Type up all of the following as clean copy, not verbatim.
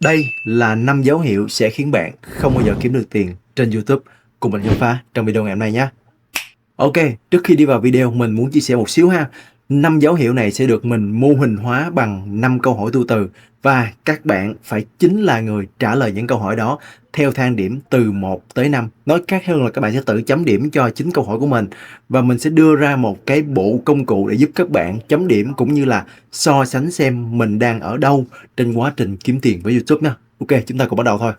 Đây là 5 dấu hiệu sẽ khiến bạn không bao giờ kiếm được tiền trên YouTube. Cùng mình khám phá trong video ngày hôm nay nhé. Ok, trước khi đi vào video mình muốn chia sẻ một xíu ha. 5 dấu hiệu này sẽ được mình mô hình hóa bằng 5 câu hỏi tu từ và các bạn phải chính là người trả lời những câu hỏi đó theo thang điểm từ 1 tới 5. Nói khác hơn là các bạn sẽ tự chấm điểm cho chính câu hỏi của mình và mình sẽ đưa ra một cái bộ công cụ để giúp các bạn chấm điểm cũng như là so sánh xem mình đang ở đâu trên quá trình kiếm tiền với YouTube nha. Ok, chúng ta cùng bắt đầu thôi.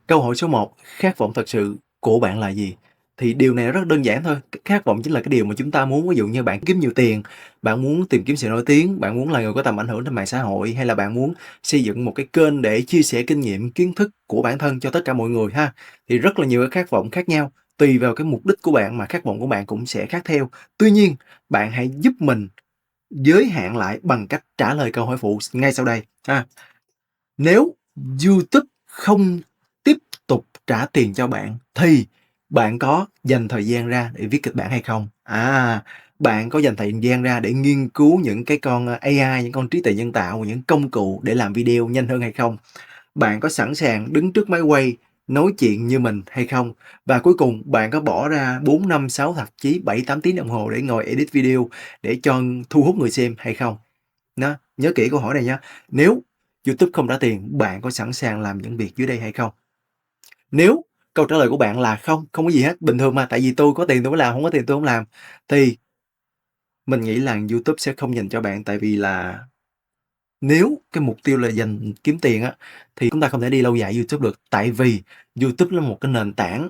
Câu hỏi số 1, khát vọng thật sự của bạn là gì? Thì điều này rất đơn giản thôi, khát vọng chính là cái điều mà chúng ta muốn, ví dụ như bạn kiếm nhiều tiền, bạn muốn tìm kiếm sự nổi tiếng, bạn muốn là người có tầm ảnh hưởng trên mạng xã hội, hay là bạn muốn xây dựng một cái kênh để chia sẻ kinh nghiệm, kiến thức của bản thân cho tất cả mọi người ha. Thì rất là nhiều cái khát vọng khác nhau, tùy vào cái mục đích của bạn mà khát vọng của bạn cũng sẽ khác theo. Tuy nhiên, bạn hãy giúp mình giới hạn lại bằng cách trả lời câu hỏi phụ ngay sau đây ha. Nếu YouTube không tiếp tục trả tiền cho bạn thì bạn có dành thời gian ra để viết kịch bản hay không? Bạn có dành thời gian ra để nghiên cứu những cái con AI, những con trí tuệ nhân tạo, những công cụ để làm video nhanh hơn hay không? Bạn có sẵn sàng đứng trước máy quay nói chuyện như mình hay không? Và cuối cùng bạn có bỏ ra 4, 5, 6 thậm chí 7, 8 tiếng đồng hồ để ngồi edit video để cho thu hút người xem hay không? Đó, nhớ kỹ câu hỏi này nha. Nếu YouTube không trả tiền, bạn có sẵn sàng làm những việc dưới đây hay không? Nếu câu trả lời của bạn là không, không có gì hết, bình thường mà, tại vì tôi có tiền tôi mới làm, không có tiền tôi không làm, thì mình nghĩ là YouTube sẽ không dành cho bạn, tại vì là nếu cái mục tiêu là kiếm tiền á, thì chúng ta không thể đi lâu dài YouTube được, tại vì YouTube là một cái nền tảng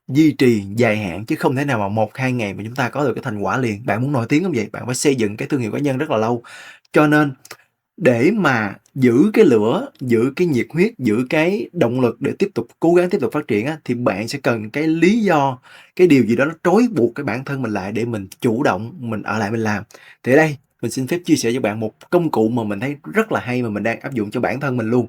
duy trì dài hạn chứ không thể nào mà 1-2 ngày mà chúng ta có được cái thành quả liền. Bạn muốn nổi tiếng không vậy? Bạn phải xây dựng cái thương hiệu cá nhân rất là lâu. Cho nên để mà giữ cái lửa, giữ cái nhiệt huyết, giữ cái động lực để tiếp tục cố gắng tiếp tục phát triển á, thì bạn sẽ cần cái lý do, cái điều gì đó nó trói buộc cái bản thân mình lại để mình chủ động, mình ở lại mình làm. Thì ở đây mình xin phép chia sẻ cho bạn một công cụ mà mình thấy rất là hay mà mình đang áp dụng cho bản thân mình luôn.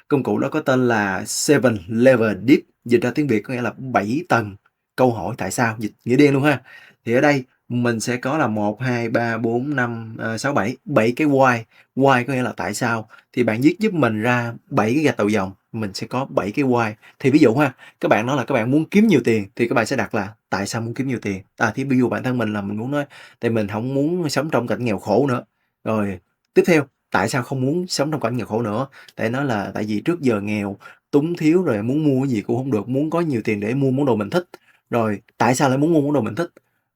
Công cụ đó có tên là Seven Level Deep, dịch ra tiếng Việt có nghĩa là 7 tầng câu hỏi tại sao, dịch nghĩa đen luôn ha. Thì ở đây mình sẽ có là 1, 2, 3, 4, 5, 6, 7, 7 cái why. Why có nghĩa là tại sao. Thì bạn viết giúp mình ra 7 cái gạch đầu dòng, mình sẽ có 7 cái why. Thì ví dụ ha, các bạn nói là các bạn muốn kiếm nhiều tiền thì các bạn sẽ đặt là tại sao muốn kiếm nhiều tiền. Thì ví dụ bản thân mình là mình muốn nói tại mình không muốn sống trong cảnh nghèo khổ nữa. Rồi tiếp theo, tại sao không muốn sống trong cảnh nghèo khổ nữa? Tại nó là tại vì trước giờ nghèo, túng thiếu rồi muốn mua cái gì cũng không được, muốn có nhiều tiền để mua món đồ mình thích. Rồi tại sao lại muốn mua món đồ mình thích?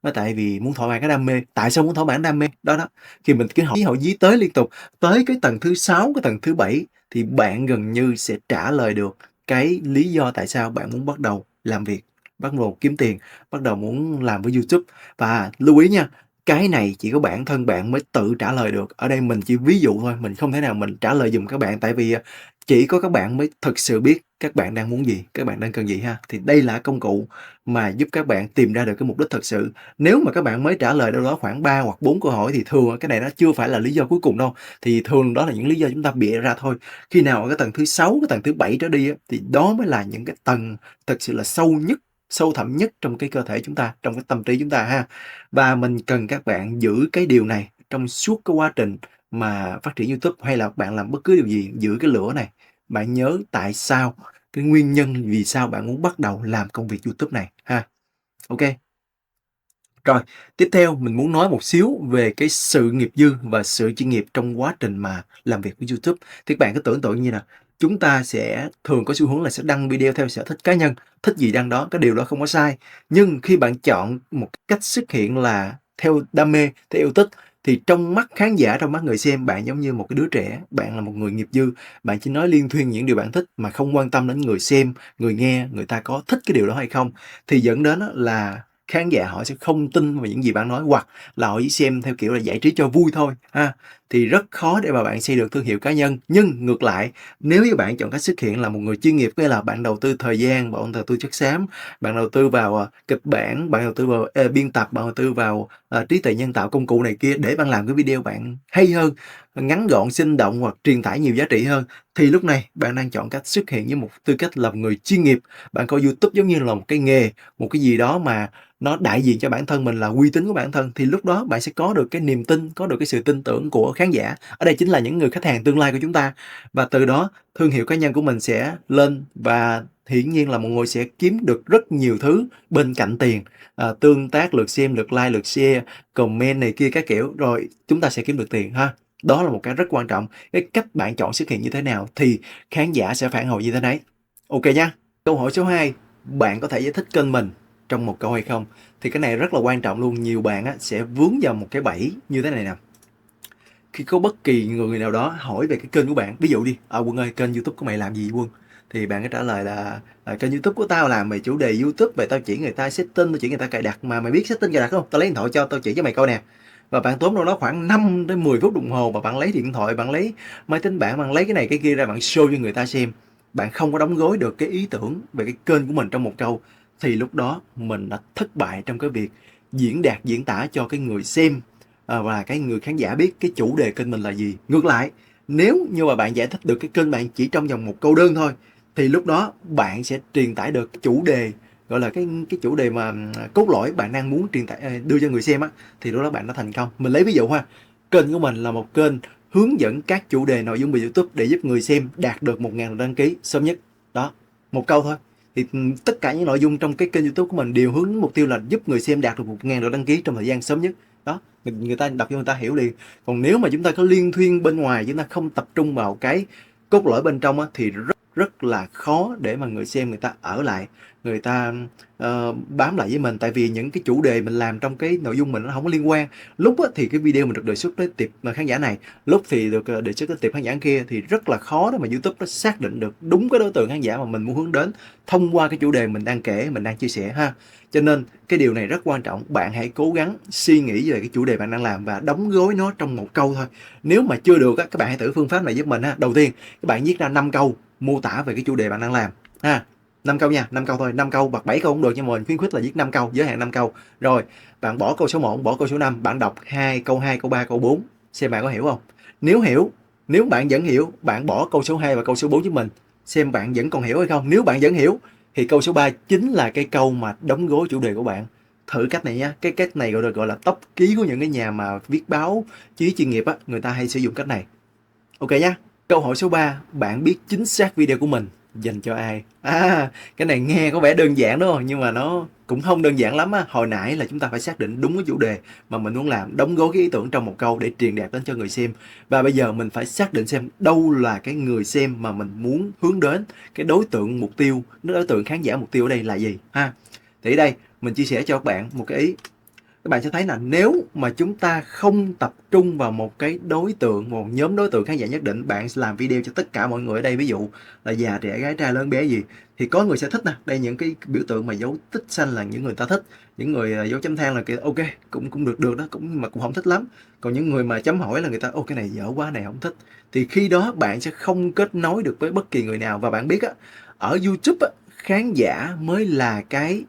Nó tại vì muốn thỏa mãn cái đam mê. Tại sao muốn thỏa mãn đam mê? Đó. Khi mình cứ hỏi dí tới liên tục, tới cái tầng thứ 6, cái tầng thứ 7 thì bạn gần như sẽ trả lời được cái lý do tại sao bạn muốn bắt đầu làm việc, bắt đầu kiếm tiền, bắt đầu muốn làm với YouTube. Và lưu ý nha, cái này chỉ có bản thân bạn mới tự trả lời được. Ở đây mình chỉ ví dụ thôi, mình không thể nào mình trả lời giùm các bạn, tại vì chỉ có các bạn mới thực sự biết các bạn đang muốn gì, các bạn đang cần gì ha. Thì đây là công cụ mà giúp các bạn tìm ra được cái mục đích thật sự. Nếu mà các bạn mới trả lời đâu đó khoảng 3 hoặc 4 câu hỏi thì thường cái này nó chưa phải là lý do cuối cùng đâu. Thì thường đó là những lý do chúng ta bịa ra thôi. Khi nào ở cái tầng thứ 6, cái tầng thứ 7 trở đi thì đó mới là những cái tầng thật sự là sâu nhất, sâu thẳm nhất trong cái cơ thể chúng ta, trong cái tâm trí chúng ta ha. Và mình cần các bạn giữ cái điều này trong suốt cái quá trình mà phát triển YouTube hay là bạn làm bất cứ điều gì, giữ cái lửa này. Bạn nhớ tại sao, cái nguyên nhân vì sao bạn muốn bắt đầu làm công việc YouTube này ha. Ok. Rồi, tiếp theo mình muốn nói một xíu về cái sự nghiệp dư và sự chuyên nghiệp trong quá trình mà làm việc với YouTube. Thì các bạn cứ tưởng tượng như nè, chúng ta sẽ thường có xu hướng là sẽ đăng video theo sở thích cá nhân, thích gì đăng đó, cái điều đó không có sai. Nhưng khi bạn chọn một cách xuất hiện là theo đam mê, theo yêu thích thì trong mắt khán giả, trong mắt người xem, bạn giống như một cái đứa trẻ, bạn là một người nghiệp dư, bạn chỉ nói liên thuyên những điều bạn thích mà không quan tâm đến người xem, người nghe, người ta có thích cái điều đó hay không. Thì dẫn đến là khán giả họ sẽ không tin vào những gì bạn nói hoặc là họ chỉ xem theo kiểu là giải trí cho vui thôi ha. Thì rất khó để mà bạn xây được thương hiệu cá nhân. Nhưng ngược lại, nếu như bạn chọn cách xuất hiện là một người chuyên nghiệp, nghĩa là bạn đầu tư thời gian, bạn đầu tư chất xám, bạn đầu tư vào kịch bản, bạn đầu tư vào biên tập, bạn đầu tư vào trí tuệ nhân tạo, công cụ này kia để bạn làm cái video bạn hay hơn, ngắn gọn, sinh động hoặc truyền tải nhiều giá trị hơn, thì lúc này bạn đang chọn cách xuất hiện với một tư cách là một người chuyên nghiệp. Bạn coi YouTube giống như là một cái nghề, một cái gì đó mà nó đại diện cho bản thân mình, là uy tín của bản thân, thì lúc đó bạn sẽ có được cái niềm tin, có được cái sự tin tưởng của khán khán giả. Ở đây chính là những người khách hàng tương lai của chúng ta. Và từ đó thương hiệu cá nhân của mình sẽ lên và hiển nhiên là mọi người sẽ kiếm được rất nhiều thứ bên cạnh tiền. Tương tác, lượt xem, lượt like, lượt share, comment này kia các kiểu, rồi chúng ta sẽ kiếm được tiền ha. Đó là một cái rất quan trọng. Cái cách bạn chọn xuất hiện như thế nào thì khán giả sẽ phản hồi như thế đấy. Ok nha. Câu hỏi số 2, bạn có thể giải thích kênh mình trong một câu hay không? Thì cái này rất là quan trọng luôn. Nhiều bạn sẽ vướng vào một cái bẫy như thế này nè. Khi có bất kỳ người nào đó hỏi về cái kênh của bạn, ví dụ đi, Quân ơi, kênh YouTube của mày làm gì Quân? Thì bạn có trả lời là kênh YouTube của tao làm về chủ đề YouTube, về tao chỉ người ta setting, tao chỉ người ta cài đặt, mà mày biết setting cài đặt không? Tao lấy điện thoại cho, tao chỉ cho mày coi nè. Và bạn tốn đâu đó khoảng 5 đến 10 phút đồng hồ mà bạn lấy điện thoại, bạn lấy máy tính bảng, bạn lấy cái này cái kia ra, bạn show cho người ta xem. Bạn không có đóng gói được cái ý tưởng về cái kênh của mình trong một câu, thì lúc đó mình đã thất bại trong cái việc diễn đạt, diễn tả cho cái người xem và cái người khán giả biết cái chủ đề kênh mình là gì. Ngược lại, nếu như mà bạn giải thích được cái kênh bạn chỉ trong vòng một câu đơn thôi, thì lúc đó bạn sẽ truyền tải được chủ đề, gọi là cái chủ đề mà cốt lõi bạn đang muốn truyền tải, đưa cho người xem thì lúc đó bạn đã thành công. Mình lấy ví dụ ha, kênh của mình là một kênh hướng dẫn các chủ đề nội dung về YouTube để giúp người xem đạt được 1.000 lượt đăng ký sớm nhất. Đó, một câu thôi. Thì tất cả những nội dung trong cái kênh YouTube của mình đều hướng đến mục tiêu là giúp người xem đạt được 1.000 lượt đăng ký trong thời gian sớm nhất. Đó, người ta đọc cho người ta hiểu liền. Còn nếu mà chúng ta có liên thuyên bên ngoài, chúng ta không tập trung vào cái cốt lõi bên trong thì rất là khó để mà người xem người ta ở lại, người ta bám lại với mình. Tại vì những cái chủ đề mình làm trong cái nội dung mình nó không có liên quan. Lúc thì cái video mình được đề xuất tới tiệp khán giả này, lúc thì được đề xuất tới tiệp khán giả kia, thì rất là khó để mà YouTube nó xác định được đúng cái đối tượng khán giả mà mình muốn hướng đến thông qua cái chủ đề mình đang kể, mình đang chia sẻ ha. Cho nên cái điều này rất quan trọng. Bạn hãy cố gắng suy nghĩ về cái chủ đề bạn đang làm và đóng gói nó trong một câu thôi. Nếu mà chưa được các bạn hãy thử phương pháp này giúp mình ha. Đầu tiên các bạn viết ra 5 câu mô tả về cái chủ đề bạn đang làm ha. 5 câu nha, 5 câu thôi, 5 câu hoặc 7 câu cũng được, nhưng mà mình khuyến khích là viết 5 câu, giới hạn 5 câu. Rồi, bạn bỏ câu số 1, bỏ câu số 5, bạn đọc câu 2, câu 3, câu 4, xem bạn có hiểu không? Nếu bạn vẫn hiểu, bạn bỏ câu số 2 và câu số 4 giúp mình, xem bạn vẫn còn hiểu hay không. Nếu bạn vẫn hiểu thì câu số 3 chính là cái câu mà đóng gói chủ đề của bạn. Thử cách này nha. Cái cách này gọi là tốc ký của những cái nhà mà viết báo chí chuyên nghiệp người ta hay sử dụng cách này. Ok nhá. Câu hỏi số 3, bạn biết chính xác video của mình dành cho ai? Cái này nghe có vẻ đơn giản đúng không? Nhưng mà nó cũng không đơn giản lắm. Hồi nãy là chúng ta phải xác định đúng cái chủ đề mà mình muốn làm, đóng gói cái ý tưởng trong một câu để truyền đạt đến cho người xem. Và bây giờ mình phải xác định xem đâu là cái người xem mà mình muốn hướng đến, cái đối tượng mục tiêu, đối tượng khán giả mục tiêu ở đây là gì ha. Thì ở đây mình chia sẻ cho các bạn một cái ý. Các bạn sẽ thấy là nếu mà chúng ta không tập trung vào một cái đối tượng, một nhóm đối tượng khán giả nhất định, bạn sẽ làm video cho tất cả mọi người ở đây, ví dụ là già trẻ gái trai lớn bé gì, thì có người sẽ thích nè. Đây những cái biểu tượng mà dấu tích xanh là những người ta thích, những người dấu chấm than là kiểu ok cũng được đó, mà cũng không thích lắm. Còn những người mà chấm hỏi là người ta cái này dở quá, này không thích. Thì khi đó bạn sẽ không kết nối được với bất kỳ người nào. Và bạn biết ở YouTube khán giả mới là cái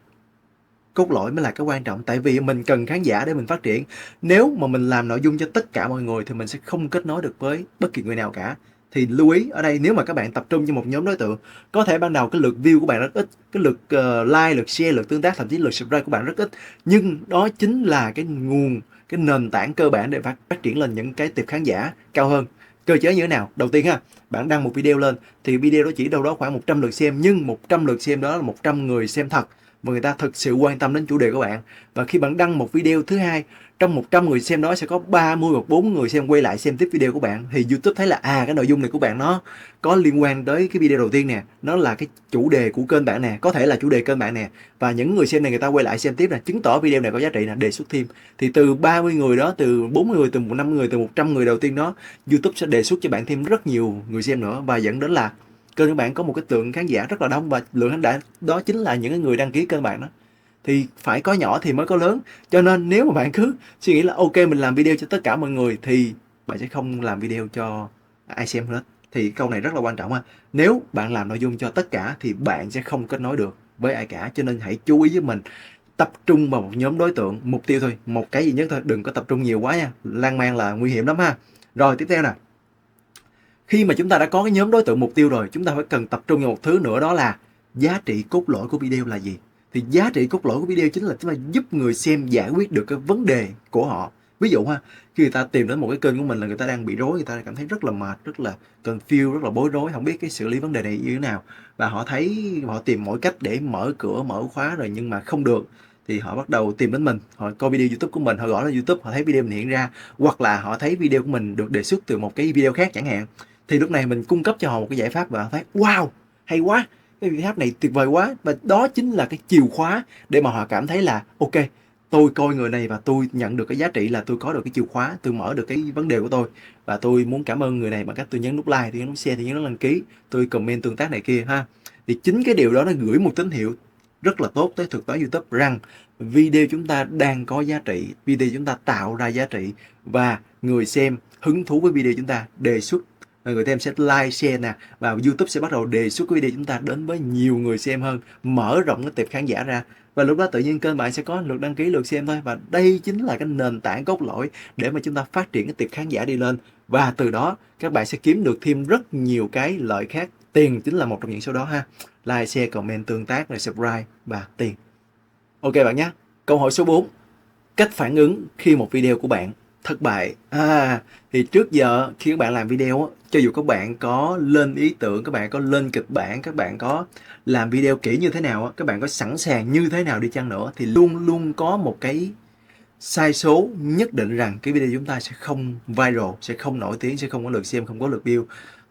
cốt lõi, mới là cái quan trọng. Tại vì mình cần khán giả để mình phát triển. Nếu mà mình làm nội dung cho tất cả mọi người thì mình sẽ không kết nối được với bất kỳ người nào cả. Thì lưu ý ở đây, nếu mà các bạn tập trung cho một nhóm đối tượng, có thể ban đầu cái lượt view của bạn rất ít, cái lượt like, lượt share, lượt tương tác, thậm chí lượt subscribe của bạn rất ít, nhưng đó chính là cái nguồn, cái nền tảng cơ bản để phát triển lên những cái tệp khán giả cao hơn. Cơ chế như thế nào? Đầu tiên bạn đăng một video lên thì video đó chỉ đâu đó khoảng 100 lượt xem, nhưng 100 lượt xem đó là 100 người xem thật, và người ta thực sự quan tâm đến chủ đề của bạn. Và khi bạn đăng một video thứ hai, trong 100 người xem đó sẽ có 30 hoặc 40 người xem quay lại xem tiếp video của bạn, thì YouTube thấy là cái nội dung này của bạn nó có liên quan tới cái video đầu tiên nè, nó là cái chủ đề của kênh bạn nè, có thể là chủ đề kênh bạn nè, và những người xem này người ta quay lại xem tiếp nè, chứng tỏ video này có giá trị nè, đề xuất thêm. Thì từ 30 người đó, từ 40 người, từ 50 người, từ 100 người đầu tiên đó, YouTube sẽ đề xuất cho bạn thêm rất nhiều người xem nữa, và dẫn đến là kênh của bạn có một cái lượng khán giả rất là đông, và lượng khán giả đó chính là những người đăng ký kênh bạn đó. Thì phải có nhỏ thì mới có lớn. Cho nên nếu mà bạn cứ suy nghĩ là ok mình làm video cho tất cả mọi người, thì bạn sẽ không làm video cho ai xem hết. Thì câu này rất là quan trọng Nếu bạn làm nội dung cho tất cả thì bạn sẽ không kết nối được với ai cả. Cho nên hãy chú ý với mình, tập trung vào một nhóm đối tượng mục tiêu thôi, một cái gì nhất thôi, đừng có tập trung nhiều quá nha, lan man là nguy hiểm lắm ha. Rồi tiếp theo nè, khi mà chúng ta đã có cái nhóm đối tượng mục tiêu rồi, chúng ta phải cần tập trung vào một thứ nữa, đó là giá trị cốt lõi của video là gì. Thì giá trị cốt lõi của video chính là chúng ta giúp người xem giải quyết được cái vấn đề của họ. Ví dụ ha, khi người ta tìm đến một cái kênh của mình là người ta đang bị rối, người ta cảm thấy rất là mệt, rất là confused, rất là bối rối, không biết cái xử lý vấn đề này như thế nào. Và họ thấy họ tìm mọi cách để mở cửa, mở khóa rồi nhưng mà không được. Thì họ bắt đầu tìm đến mình, họ coi video YouTube của mình, họ gõ lên YouTube, họ thấy video mình hiện ra, hoặc là họ thấy video của mình được đề xuất từ một cái video khác chẳng hạn. Thì lúc này mình cung cấp cho họ một cái giải pháp và họ thấy wow, hay quá, cái giải pháp này tuyệt vời quá. Và đó chính là cái chìa khóa để mà họ cảm thấy là ok, tôi coi người này và tôi nhận được cái giá trị là tôi có được cái chìa khóa, tôi mở được cái vấn đề của tôi. Và tôi muốn cảm ơn người này bằng cách tôi nhấn nút like, tôi nhấn nút share, tôi nhấn nút đăng ký, tôi comment tương tác này kia ha. Thì chính cái điều đó nó gửi một tín hiệu rất là tốt tới thuật toán YouTube rằng video chúng ta đang có giá trị, video chúng ta tạo ra giá trị và người xem hứng thú với video chúng ta, đề xuất, người xem sẽ like, share nè, và YouTube sẽ bắt đầu đề xuất cái video chúng ta đến với nhiều người xem hơn, mở rộng cái tệp khán giả ra. Và lúc đó tự nhiên kênh bạn sẽ có lượt đăng ký, lượt xem thôi. Và đây chính là cái nền tảng cốt lõi để mà chúng ta phát triển cái tệp khán giả đi lên. Và từ đó các bạn sẽ kiếm được thêm rất nhiều cái lợi khác. Tiền chính là một trong những số đó ha. Like, share, comment, tương tác, rồi subscribe và tiền. Ok bạn nhé. Câu hỏi số 4. Cách phản ứng khi một video của bạn thất bại. Thì trước giờ khi các bạn làm video, cho dù các bạn có lên ý tưởng, các bạn có lên kịch bản, các bạn có làm video kỹ như thế nào, các bạn có sẵn sàng như thế nào đi chăng nữa, thì luôn luôn có một cái sai số nhất định rằng cái video chúng ta sẽ không viral, sẽ không nổi tiếng, sẽ không có lượt xem, không có lượt view.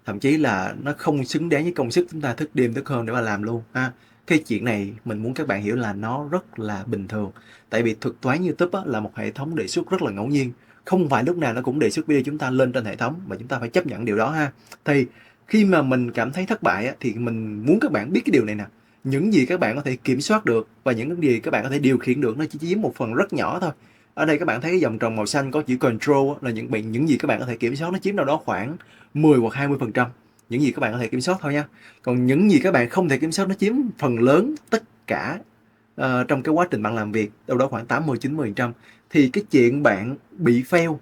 Thậm chí là nó không xứng đáng với công sức chúng ta thức đêm thức hôm để mà làm luôn ha. Cái chuyện này mình muốn các bạn hiểu là nó rất là bình thường. Tại vì thuật toán YouTube là một hệ thống đề xuất rất là ngẫu nhiên. Không phải lúc nào nó cũng đề xuất video chúng ta lên trên hệ thống, mà chúng ta phải chấp nhận điều đó ha. Thì khi mà mình cảm thấy thất bại thì mình muốn các bạn biết cái điều này nè. Những gì các bạn có thể kiểm soát được và những cái gì các bạn có thể điều khiển được nó chỉ chiếm một phần rất nhỏ thôi. Ở đây các bạn thấy cái dòng tròn màu xanh có chữ control là những gì các bạn có thể kiểm soát, nó chiếm đâu đó khoảng 10 hoặc 20%. Những gì các bạn có thể kiểm soát thôi nha. Còn những gì các bạn không thể kiểm soát nó chiếm phần lớn tất cả trong cái quá trình bạn làm việc, đâu đó khoảng 80-90%. Thì cái chuyện bạn bị fail,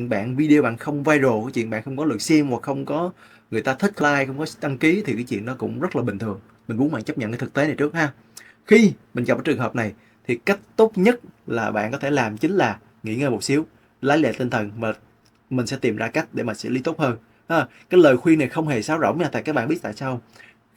bạn video bạn không viral, cái chuyện bạn không có lượt xem hoặc không có người ta thích like, không có đăng ký, thì cái chuyện đó cũng rất là bình thường. Mình muốn bạn chấp nhận cái thực tế này trước ha. Khi mình gặp cái trường hợp này thì cách tốt nhất là bạn có thể làm chính là nghỉ ngơi một xíu, lấy lại tinh thần, mà mình sẽ tìm ra cách để mà xử lý tốt hơn. Cái lời khuyên này không hề sáo rỗng nha, tại các bạn biết tại sao?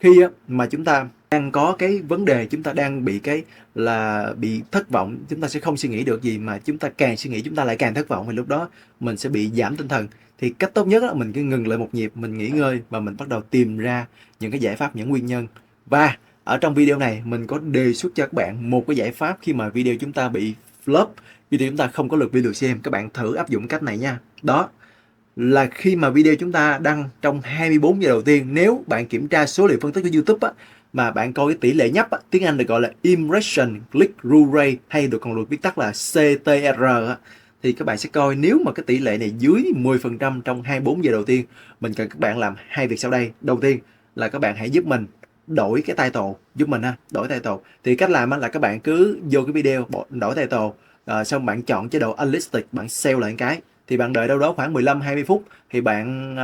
Khi mà chúng ta đang có cái vấn đề, chúng ta đang bị thất vọng, chúng ta sẽ không suy nghĩ được gì, mà chúng ta càng suy nghĩ chúng ta lại càng thất vọng, thì lúc đó mình sẽ bị giảm tinh thần. Thì cách tốt nhất là mình cứ ngừng lại một nhịp, mình nghỉ ngơi và mình bắt đầu tìm ra những cái giải pháp, những nguyên nhân. Và ở trong video này mình có đề xuất cho các bạn một cái giải pháp khi mà video chúng ta bị flop, video chúng ta không có lượt view được xem. Các bạn thử áp dụng cách này nha. Đó là khi mà video chúng ta đăng trong 24 giờ đầu tiên, nếu bạn kiểm tra số liệu phân tích của YouTube mà bạn coi cái tỷ lệ nhấp tiếng Anh được gọi là impression click through rate, hay được còn được viết tắt là CTR thì các bạn sẽ coi nếu mà cái tỷ lệ này dưới 10% trong 24 giờ đầu tiên, mình cần các bạn làm hai việc sau đây. Đầu tiên là các bạn hãy giúp mình đổi cái title, giúp mình đổi title. Thì cách làm là các bạn cứ vô cái video đổi title, xong bạn chọn chế độ unlisted, bạn save lại cái, thì bạn đợi đâu đó khoảng 15-20 phút thì bạn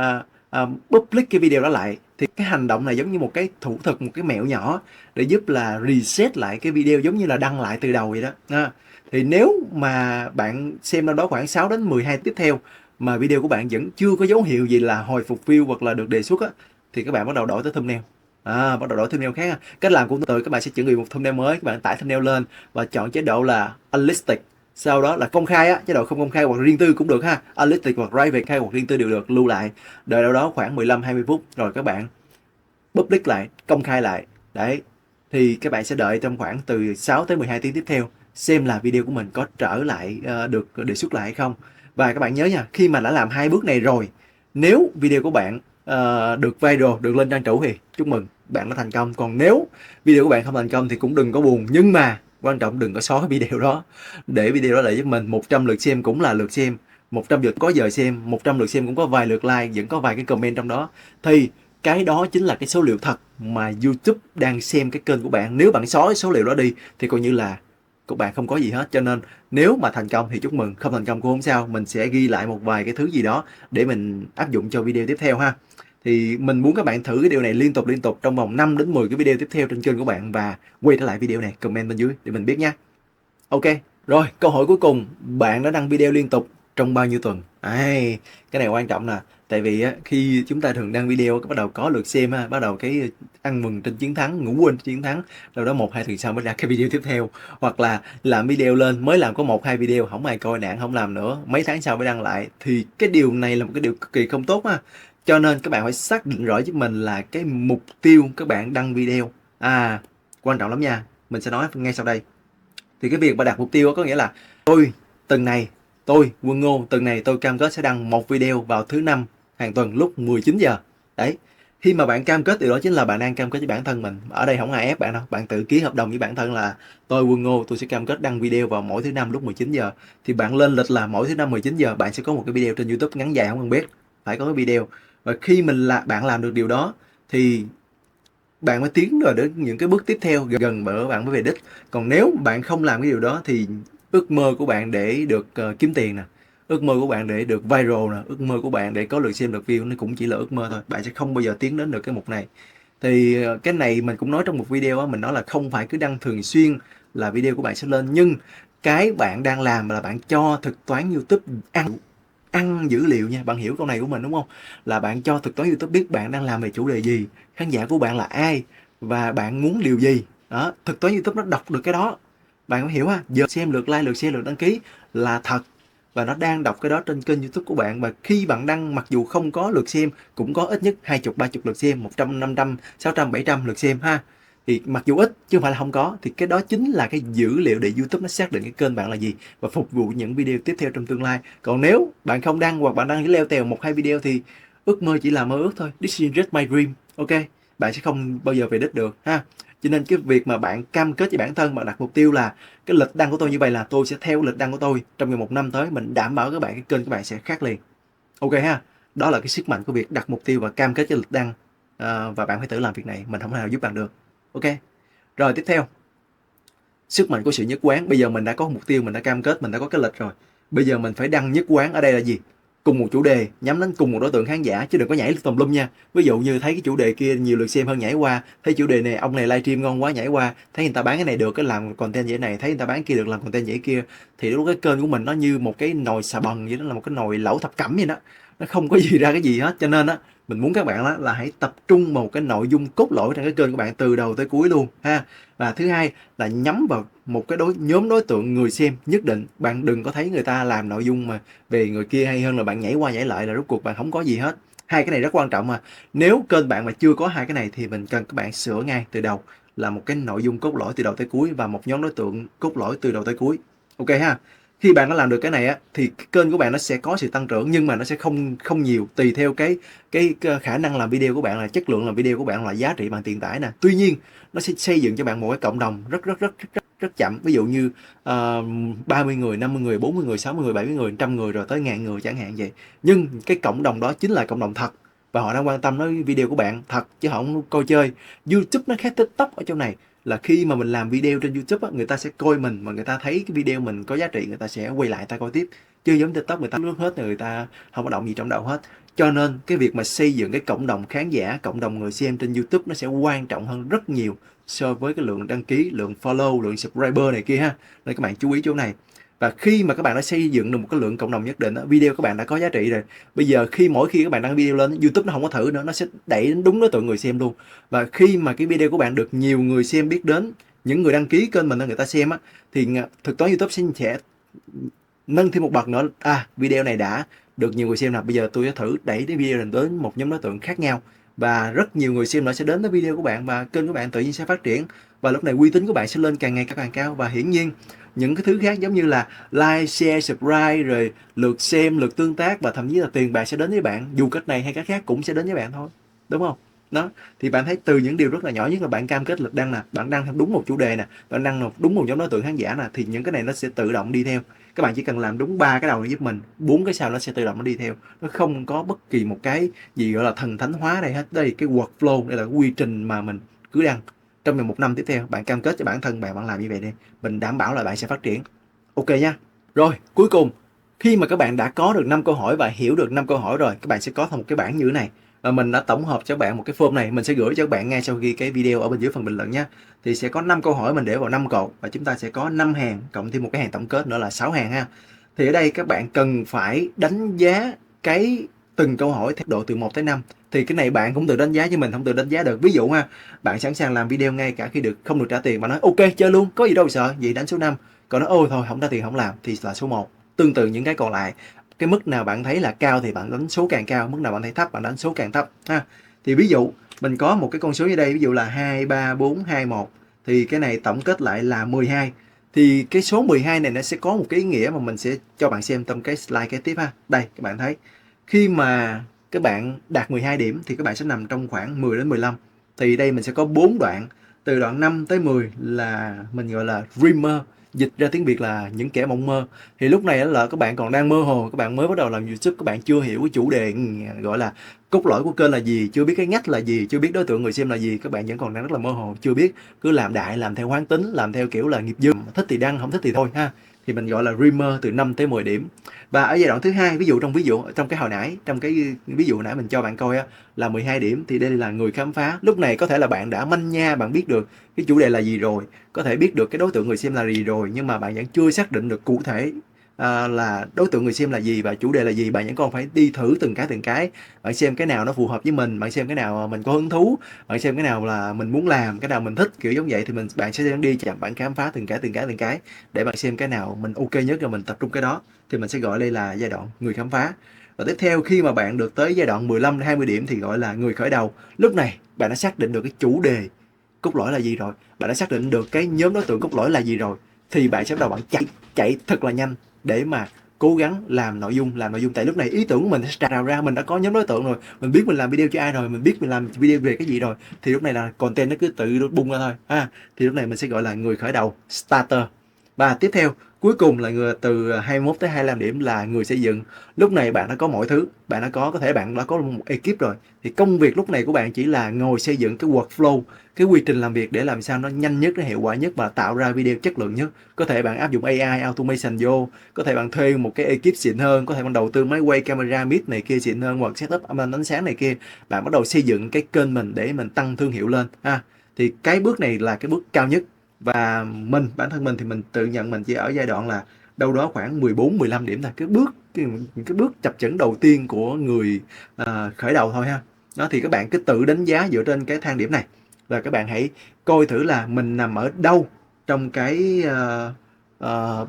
public cái video đó lại. Thì cái hành động này giống như một cái thủ thuật, một cái mẹo nhỏ để giúp là reset lại cái video, giống như là đăng lại từ đầu vậy đó. Thì nếu mà bạn xem đâu đó khoảng 6 đến 12 tiếp theo mà video của bạn vẫn chưa có dấu hiệu gì là hồi phục view hoặc là được đề xuất thì các bạn bắt đầu đổi tới thumbnail. Bắt đầu đổi thumbnail khác. Cách làm cũng tương tự, các bạn sẽ chuẩn bị một thumbnail mới, các bạn tải thumbnail lên và chọn chế độ là unlisted. Sau đó là công khai chế độ không công khai hoặc riêng tư cũng được ha. Unlisted hoặc private hay hoặc riêng tư đều được, lưu lại. Đợi đâu đó khoảng 15-20 phút rồi các bạn public lại, công khai lại. Đấy. Thì các bạn sẽ đợi trong khoảng từ 6 tới 12 tiếng tiếp theo xem là video của mình có trở lại được đề xuất lại hay không. Và các bạn nhớ nha, khi mà đã làm hai bước này rồi, nếu video của bạn được viral, được lên trang chủ thì chúc mừng, bạn đã thành công. Còn nếu video của bạn không thành công thì cũng đừng có buồn, nhưng mà quan trọng đừng có xóa cái video đó, để video đó lại giúp mình. 100 lượt xem cũng là lượt xem, 100 lượt có giờ xem, 100 lượt xem cũng có vài lượt like, vẫn có vài cái comment trong đó. Thì cái đó chính là cái số liệu thật mà YouTube đang xem cái kênh của bạn. Nếu bạn xóa cái số liệu đó đi thì coi như là các bạn không có gì hết. Cho nên nếu mà thành công thì chúc mừng, không thành công cũng không sao, mình sẽ ghi lại một vài cái thứ gì đó để mình áp dụng cho video tiếp theo ha. Thì mình muốn các bạn thử cái điều này liên tục trong vòng 5 đến 10 cái video tiếp theo trên kênh của bạn, và quay trở lại video này comment bên dưới để mình biết nha. Ok, Rồi, câu hỏi cuối cùng, bạn đã đăng video liên tục trong bao nhiêu tuần? Cái này quan trọng nè, tại vì á, khi chúng ta thường đăng video bắt đầu có lượt xem ha, bắt đầu cái ăn mừng trên chiến thắng, ngủ quên chiến thắng, đâu đó 1-2 tuần sau mới ra cái video tiếp theo, hoặc là làm video lên mới làm có 1-2 video, không ai coi nản không làm nữa, mấy tháng sau mới đăng lại, thì cái điều này là một cái điều cực kỳ không tốt ha. Cho nên các bạn phải xác định rõ giúp mình là cái mục tiêu các bạn đăng video. Quan trọng lắm nha, mình sẽ nói ngay sau đây. Thì cái việc mà đặt mục tiêu có nghĩa là tôi Quân Ngô tuần này tôi cam kết sẽ đăng một video vào thứ năm hàng tuần lúc 19 giờ. Đấy. Khi mà bạn cam kết điều đó chính là bạn đang cam kết với bản thân mình. Ở đây không ai ép bạn đâu, bạn tự ký hợp đồng với bản thân là tôi Quân Ngô tôi sẽ cam kết đăng video vào mỗi thứ năm lúc 19 giờ. Thì bạn lên lịch là mỗi thứ năm 19 giờ bạn sẽ có một cái video trên YouTube ngắn dài không cần biết, phải có cái video. Và khi bạn làm được điều đó thì bạn mới tiến rồi đến những cái bước tiếp theo gần bờ bạn mới về đích. Còn nếu bạn không làm cái điều đó thì ước mơ của bạn để được kiếm tiền nè, ước mơ của bạn để được viral nè, ước mơ của bạn để có lượt xem lượt view nó cũng chỉ là ước mơ thôi, bạn sẽ không bao giờ tiến đến được cái mục này. Thì cái này mình cũng nói trong một video á, mình nói là không phải cứ đăng thường xuyên là video của bạn sẽ lên, nhưng cái bạn đang làm là bạn cho thuật toán YouTube ăn dữ liệu nha. Bạn hiểu câu này của mình đúng không? Là bạn cho thuật toán YouTube biết bạn đang làm về chủ đề gì, khán giả của bạn là ai và bạn muốn điều gì. Đó, thuật toán YouTube nó đọc được cái đó. Bạn có hiểu ha? Giờ xem lượt like, lượt share, lượt đăng ký là thật và nó đang đọc cái đó trên kênh YouTube của bạn. Và khi bạn đăng mặc dù không có lượt xem cũng có ít nhất 20-30 lượt xem, 100, 500, 600, 700 lượt xem ha. Thì mặc dù ít chứ không phải là không có, thì cái đó chính là cái dữ liệu để YouTube nó xác định cái kênh bạn là gì và phục vụ những video tiếp theo trong tương lai. Còn nếu bạn không đăng hoặc bạn đăng chỉ leo tèo 1-2 video thì ước mơ chỉ là mơ ước thôi. This is just my dream. Ok, bạn sẽ không bao giờ về đích được ha. Cho nên cái việc mà bạn cam kết với bản thân, bạn đặt mục tiêu là cái lịch đăng của tôi như vậy là tôi sẽ theo lịch đăng của tôi trong vòng 1 năm tới, mình đảm bảo các bạn cái kênh của bạn sẽ khác liền. Ok ha. Đó là cái sức mạnh của việc đặt mục tiêu và cam kết với lịch đăng. Và bạn phải tự làm việc này, mình không thể nào giúp bạn được. Ok. Rồi tiếp theo, sức mạnh của sự nhất quán. Bây giờ mình đã có mục tiêu, mình đã cam kết, mình đã có cái lịch rồi. Bây giờ mình phải đăng nhất quán. Ở đây là gì? Cùng một chủ đề, nhắm đến cùng một đối tượng khán giả, chứ đừng có nhảy tùm lum nha. Ví dụ như thấy cái chủ đề kia nhiều lượt xem hơn nhảy qua, thấy chủ đề này ông này livestream ngon quá nhảy qua, thấy người ta bán cái này được cái làm content vậy này, thấy người ta bán kia được làm content vậy kia, thì lúc cái kênh của mình nó như một cái nồi xà bần vậy đó, là một cái nồi lẩu thập cẩm vậy đó, nó không có gì ra cái gì hết. Cho nên á, mình muốn các bạn đó là hãy tập trung vào cái nội dung cốt lõi trong cái kênh của bạn từ đầu tới cuối luôn ha. Và thứ hai là nhắm vào một cái nhóm đối tượng người xem nhất định. Bạn đừng có thấy người ta làm nội dung mà về người kia hay hơn là bạn nhảy qua nhảy lại là rốt cuộc bạn không có gì hết. Hai cái này rất quan trọng mà. Nếu kênh bạn mà chưa có hai cái này thì mình cần các bạn sửa ngay từ đầu, là một cái nội dung cốt lõi từ đầu tới cuối và một nhóm đối tượng cốt lõi từ đầu tới cuối. Ok ha. Khi bạn đã làm được cái này á thì cái kênh của bạn nó sẽ có sự tăng trưởng, nhưng mà nó sẽ không nhiều, tùy theo cái khả năng làm video của bạn, là chất lượng làm video của bạn, là giá trị bạn tiền tải nè. Tuy nhiên nó sẽ xây dựng cho bạn một cái cộng đồng rất chậm. Ví dụ như 30 người, 50 người, 40 người, 60 người, 70 người, 100 người rồi tới 1000 người chẳng hạn vậy. Nhưng cái cộng đồng đó chính là cộng đồng thật và họ đang quan tâm đến video của bạn thật chứ họ không coi chơi. YouTube nó khác TikTok ở chỗ này là khi mà mình làm video trên YouTube á, người ta sẽ coi mình mà người ta thấy cái video mình có giá trị, người ta sẽ quay lại ta coi tiếp. Chứ giống TikTok người ta lướt hết rồi người ta không có động gì trong đầu hết. Cho nên cái việc mà xây dựng cái cộng đồng khán giả, cộng đồng người xem trên YouTube nó sẽ quan trọng hơn rất nhiều so với cái lượng đăng ký, lượng follow, lượng subscriber này kia ha. Nên các bạn chú ý chỗ này. Và khi mà các bạn đã xây dựng được một cái lượng cộng đồng nhất định đó, video các bạn đã có giá trị rồi. Bây giờ mỗi khi các bạn đăng video lên, YouTube nó không có thử nữa, nó sẽ đẩy đến đúng đối tượng người xem luôn. Và khi mà cái video của bạn được nhiều người xem biết đến, những người đăng ký kênh mình người ta xem á, thì thuật toán YouTube sẽ nâng thêm một bậc nữa. Video này đã được nhiều người xem, là bây giờ tôi sẽ thử đẩy cái video này đến một nhóm đối tượng khác nhau, và rất nhiều người xem nữa sẽ đến với video của bạn và kênh của bạn tự nhiên sẽ phát triển. Và lúc này uy tín của bạn sẽ lên càng ngày càng cao. Và hiển nhiên những cái thứ khác giống như là like, share, subscribe, rồi lượt xem, lượt tương tác và thậm chí là tiền bạc sẽ đến với bạn, dù cách này hay cách khác cũng sẽ đến với bạn thôi, đúng không? Đó, thì bạn thấy từ những điều rất là nhỏ nhất là bạn cam kết lịch đăng nè, bạn đăng theo đúng một chủ đề nè, bạn đăng đúng một nhóm đối tượng khán giả nè, thì những cái này nó sẽ tự động đi theo. Các bạn chỉ cần làm đúng 3 cái đầu này giúp mình, 4 cái sau nó sẽ tự động nó đi theo. Nó không có bất kỳ một cái gì gọi là thần thánh hóa đây hết. Đây cái workflow, đây là cái quy trình mà mình cứ đăng trong vòng 1 năm tiếp theo. Bạn cam kết cho bản thân bạn làm như vậy đi, mình đảm bảo là bạn sẽ phát triển. Ok nha. Rồi cuối cùng, khi mà các bạn đã có được 5 câu hỏi và hiểu được 5 câu hỏi rồi, các bạn sẽ có thêm một cái bảng như thế này. và mình đã tổng hợp cho các bạn một cái form này, mình sẽ gửi cho các bạn ngay sau khi cái video ở bên dưới phần bình luận nhé. Thì sẽ có 5 câu hỏi mình để vào 5 cột, và chúng ta sẽ có 5 hàng cộng thêm một cái hàng tổng kết nữa là 6 hàng ha. Thì ở đây các bạn cần phải đánh giá cái từng câu hỏi theo độ từ 1 tới 5. Thì cái này bạn cũng tự đánh giá chứ mình không tự đánh giá được. Ví dụ ha, bạn sẵn sàng làm video ngay cả khi không được trả tiền, bạn nói ok chơi luôn, có gì đâu sợ, vậy đánh số 5. Còn nói ôi thôi không trả tiền không làm thì là số 1. Tương tự những cái còn lại, cái mức nào bạn thấy là cao thì bạn đánh số càng cao, mức nào bạn thấy thấp bạn đánh số càng thấp ha. Thì ví dụ mình có một cái con số ở đây, ví dụ là 2, 3, 4, 2, 1, thì cái này tổng kết lại là 12. Thì cái số 12 này nó sẽ có một cái ý nghĩa mà mình sẽ cho bạn xem trong cái slide kế tiếp ha. Đây các bạn thấy, khi mà các bạn đạt 12 điểm thì các bạn sẽ nằm trong khoảng 10 đến 15. Thì đây mình sẽ có 4 đoạn, từ đoạn 5 tới 10 là mình gọi là dreamer, dịch ra tiếng Việt là những kẻ mộng mơ. Thì lúc này là các bạn còn đang mơ hồ, các bạn mới bắt đầu làm YouTube, các bạn chưa hiểu cái chủ đề gọi là cốt lõi của kênh là gì, chưa biết cái ngách là gì, chưa biết đối tượng người xem là gì, các bạn vẫn còn đang rất là mơ hồ, chưa biết, cứ làm đại, làm theo quán tính, làm theo kiểu là nghiệp dư, thích thì đăng, không thích thì thôi ha. Thì mình gọi là dreamer từ 5 tới 10 điểm. Và ở giai đoạn thứ hai, ví dụ trong cái hồi nãy, trong cái ví dụ nãy mình cho bạn coi á, là 12 điểm, thì đây là người khám phá. Lúc này có thể là bạn đã manh nha, bạn biết được cái chủ đề là gì rồi, có thể biết được cái đối tượng người xem là gì rồi, nhưng mà bạn vẫn chưa xác định được cụ thể là đối tượng người xem là gì và chủ đề là gì. Bạn vẫn còn phải đi thử từng cái, bạn xem cái nào nó phù hợp với mình, bạn xem cái nào mình có hứng thú, bạn xem cái nào là mình muốn làm, cái nào mình thích, kiểu giống vậy. Thì bạn sẽ đi chậm, bạn khám phá từng cái để bạn xem cái nào mình ok nhất rồi mình tập trung cái đó. Thì mình sẽ gọi đây là giai đoạn người khám phá. Và tiếp theo, khi mà bạn được tới giai đoạn 15 đến 20 điểm thì gọi là người khởi đầu. Lúc này bạn đã xác định được cái chủ đề cốt lõi là gì rồi, bạn đã xác định được cái nhóm đối tượng cốt lõi là gì rồi, thì bạn sẽ bắt đầu bạn chạy thật là nhanh để mà cố gắng làm nội dung. Tại lúc này ý tưởng của mình sẽ trào ra, mình đã có nhóm đối tượng rồi, mình biết mình làm video cho ai rồi, mình biết mình làm video về cái gì rồi, thì lúc này là content nó cứ tự bung ra thôi ha. Thì lúc này mình sẽ gọi là người khởi đầu, starter. Và tiếp theo, cuối cùng là người từ 21 tới 25 điểm là người xây dựng. Lúc này bạn đã có mọi thứ, bạn đã có thể bạn đã có một ekip rồi, thì công việc lúc này của bạn chỉ là ngồi xây dựng cái workflow, cái quy trình làm việc để làm sao nó nhanh nhất, nó hiệu quả nhất và tạo ra video chất lượng nhất. Có thể bạn áp dụng AI automation vô, có thể bạn thuê một cái ekip xịn hơn, có thể bạn đầu tư máy quay camera mic này kia xịn hơn, hoặc setup âm thanh ánh sáng này kia. Bạn bắt đầu xây dựng cái kênh mình để mình tăng thương hiệu lên ha. Thì cái bước này là cái bước cao nhất. Và bản thân mình thì mình tự nhận mình chỉ ở giai đoạn là đâu đó khoảng 14-15 điểm thôi, cái bước chập chững đầu tiên của người khởi đầu thôi ha. Đó, thì các bạn cứ tự đánh giá dựa trên cái thang điểm này, và các bạn hãy coi thử là mình nằm ở đâu trong cái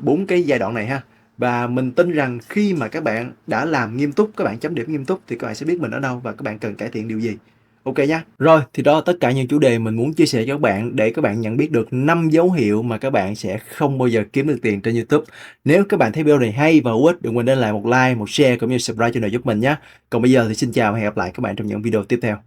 4 cái giai đoạn này ha. Và mình tin rằng khi mà các bạn đã làm nghiêm túc, các bạn chấm điểm nghiêm túc, thì các bạn sẽ biết mình ở đâu và các bạn cần cải thiện điều gì. Ok nha. Rồi, thì đó là tất cả những chủ đề mình muốn chia sẻ cho các bạn để các bạn nhận biết được 5 dấu hiệu mà các bạn sẽ không bao giờ kiếm được tiền trên YouTube. Nếu các bạn thấy video này hay và hữu ích, đừng quên để lại một like, một share cũng như subscribe channel giúp mình nhé. Còn bây giờ thì xin chào và hẹn gặp lại các bạn trong những video tiếp theo.